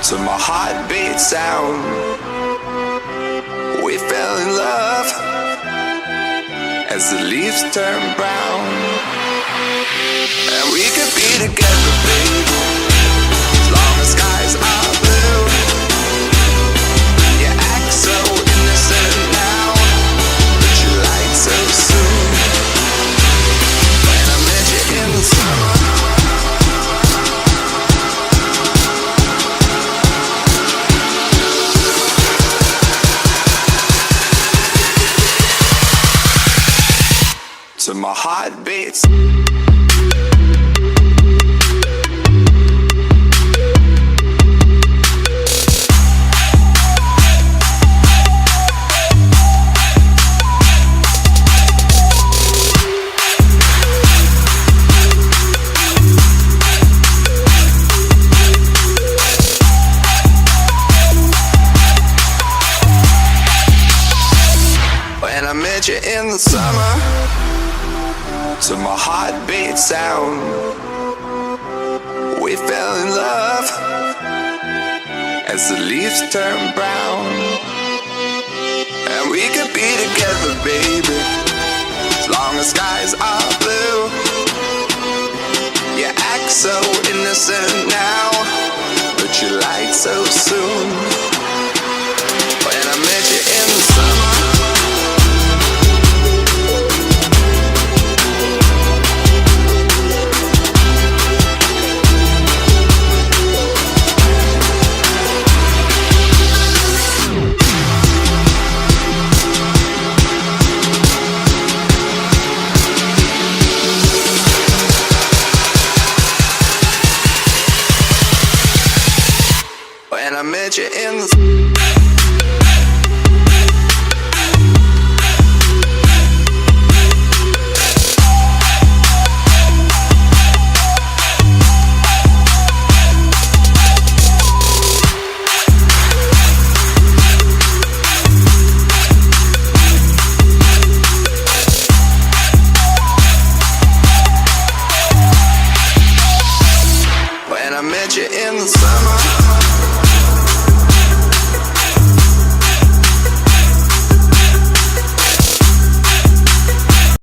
to my heartbeat sound. We fell in love as the leaves turn brown. And we could be together, baby, as long as skies are blue. You act so innocent now, but you lied so soon. When I met you in the summer, to my heartbeats. When I met you in the summer, to my heartbeat sound, we fell in love as the leaves turn brown. And we could be together, baby, as long as skies are blue. You act so innocent now, but you lied so soon. When I met you in the summer, when I met you in the